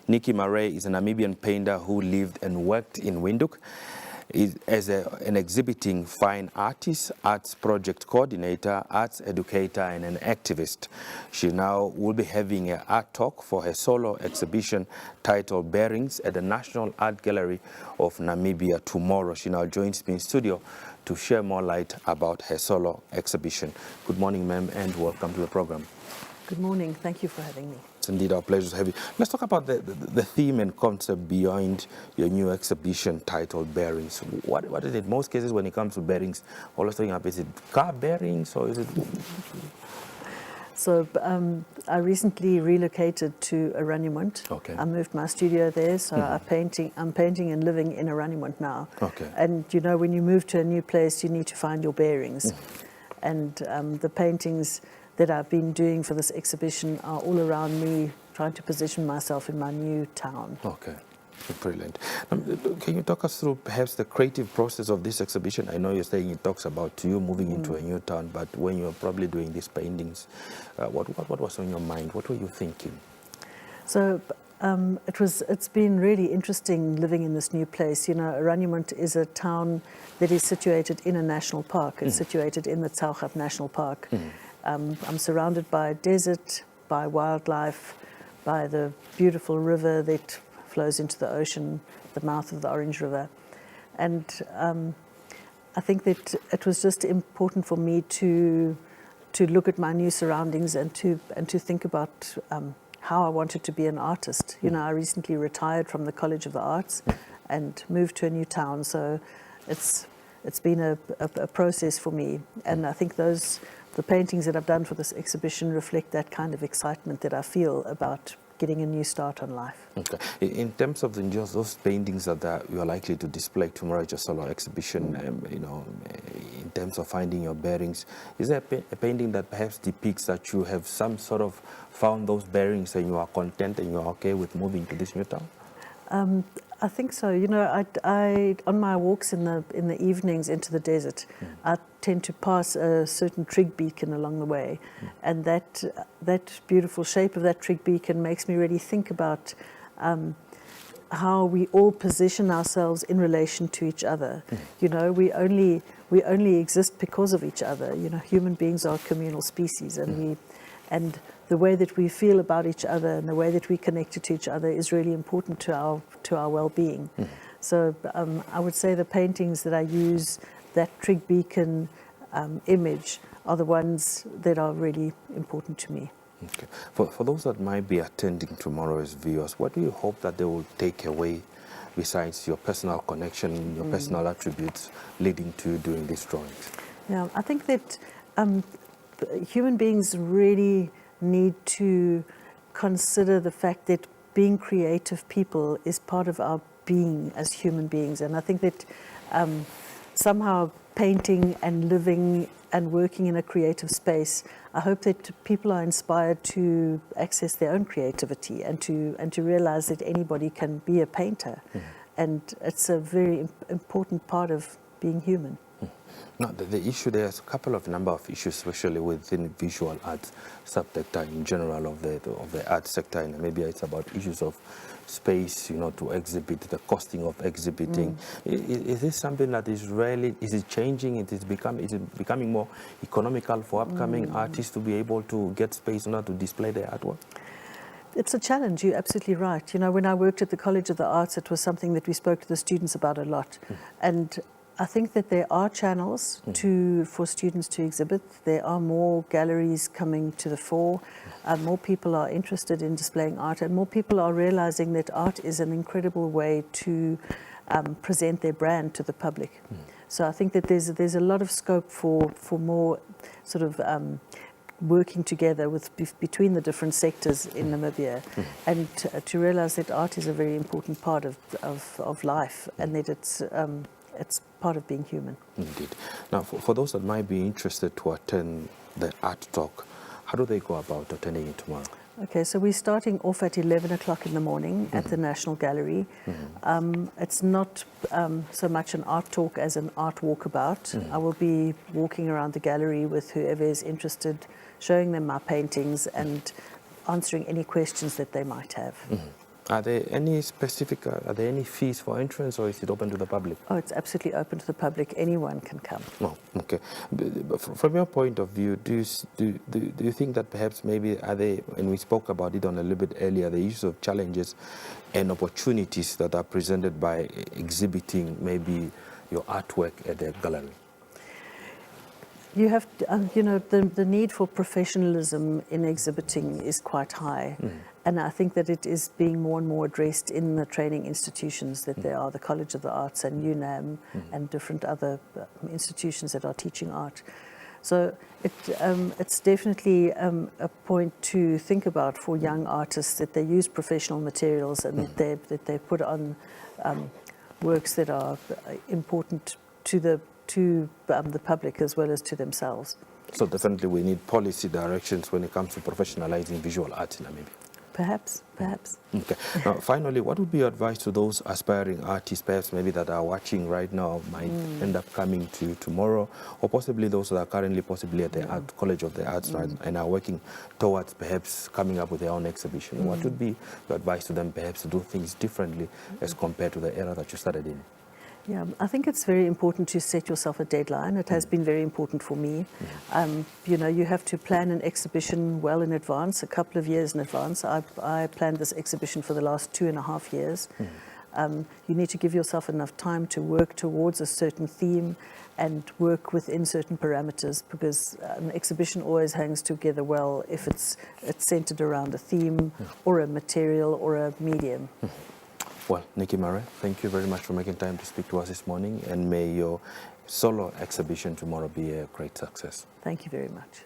Nicky Marais is a Namibian painter who lived and worked in Windhoek. As an exhibiting fine artist, arts project coordinator, arts educator, and an activist. She now will be having an art talk for her solo exhibition titled Bearings at the National Art Gallery of Namibia tomorrow. She now joins me in studio to share more light about her solo exhibition. Good morning, ma'am, and welcome to the program. Good morning. Thank you for having me. It's indeed our pleasure to have you. Let's talk about the theme and concept behind your new exhibition titled Bearings. What is it? Most cases when it comes to bearings, always talking about, is it car bearings or is it? So I recently relocated to Windhoek. Okay. I moved my studio there, so I'm painting and living in Windhoek now. Okay. And you know, when you move to a new place, you need to find your bearings. And the paintings that I've been doing for this exhibition are all around me, trying to position myself in my new town. Okay, brilliant. Can you talk us through perhaps the creative process of this exhibition? I know you're saying it talks about you moving into a new town, but when you're probably doing these paintings, what was on your mind? What were you thinking? So it's been really interesting living in this new place. You know, Windhoek is a town that is situated in a national park. It's situated in the Tsaugab National Park. I'm surrounded by desert, by wildlife, by the beautiful river that flows into the ocean, the mouth of the Orange River. And I think that it was just important for me to look at my new surroundings and to think about how I wanted to be an artist. You know, I recently retired from the College of the Arts and moved to a new town, so it's been a process for me. And I think the paintings that I've done for this exhibition reflect that kind of excitement that I feel about getting a new start on life. Okay. In terms of just those paintings that you are likely to display tomorrow at your solo exhibition, you know, in terms of finding your bearings, is there a painting that perhaps depicts that you have some sort of found those bearings and you are content and you are okay with moving to this new town? I think so. You know, I on my walks in the evenings into the desert, I tend to pass a certain trig beacon along the way, and that beautiful shape of that trig beacon makes me really think about how we all position ourselves in relation to each other. You know, we only exist because of each other. You know, human beings are a communal species, and the way that we feel about each other and the way that we connected to each other is really important to our well-being. So I would say the paintings that I use, that trig beacon image, are the ones that are really important to me. Okay. For those that might be attending tomorrow as viewers, what do you hope that they will take away besides your personal connection, your personal attributes leading to you doing these drawings? Yeah, I think that human beings really need to consider the fact that being creative people is part of our being as human beings. And I think that somehow painting and living and working in a creative space, I hope that people are inspired to access their own creativity and to realize that anybody can be a painter. And it's a very important part of being human. Now, the issue, there's a number of issues, especially within visual arts subsector in general of the art sector in Namibia. It's about issues of space, you know, to exhibit, the costing of exhibiting. Is this something that is it changing? Is it becoming more economical for upcoming artists to be able to get space in order to display their artwork? It's a challenge, you're absolutely right. You know, when I worked at the College of the Arts, it was something that we spoke to the students about a lot. And I think that there are channels for students to exhibit. There are more galleries coming to the fore. More people are interested in displaying art, and more people are realizing that art is an incredible way to present their brand to the public. So I think that there's a lot of scope for more sort of working together between the different sectors in Namibia, and to realize that art is a very important part of life, and that it's part of being human. Indeed. Now, for those that might be interested to attend the art talk, how do they go about attending it tomorrow? Okay, so we're starting off at 11 o'clock in the morning at the National Gallery. It's not so much an art talk as an art walkabout. I will be walking around the gallery with whoever is interested, showing them my paintings and answering any questions that they might have. Are there any specific, are there any fees for entrance, or is it open to the public? Oh, it's absolutely open to the public. Anyone can come. Oh, okay. But from your point of view, do you think that perhaps maybe are they, and we spoke about it on a little bit earlier, the issues of challenges and opportunities that are presented by exhibiting maybe your artwork at the gallery? You have, you know, the need for professionalism in exhibiting is quite high. And I think that it is being more and more addressed in the training institutions that there are, the College of the Arts and UNAM and different other institutions that are teaching art. So it's definitely a point to think about for young artists, that they use professional materials and that they put on works that are important to the public as well as to themselves. So definitely we need policy directions when it comes to professionalizing visual arts in Namibia. Perhaps. Okay. Now, finally, what would be your advice to those aspiring artists, perhaps maybe that are watching right now, might end up coming to tomorrow, or possibly those that are currently possibly at the Art College of the Arts right, and are working towards perhaps coming up with their own exhibition? What would be your advice to them, perhaps to do things differently as compared to the era that you started in? Yeah, I think it's very important to set yourself a deadline. It has been very important for me. You know, you have to plan an exhibition well in advance, a couple of years in advance. I planned this exhibition for the last 2.5 years. You need to give yourself enough time to work towards a certain theme and work within certain parameters, because an exhibition always hangs together well if it's centered around a theme or a material or a medium. Well, Nicky Marais, thank you very much for making time to speak to us this morning, and may your solo exhibition tomorrow be a great success. Thank you very much.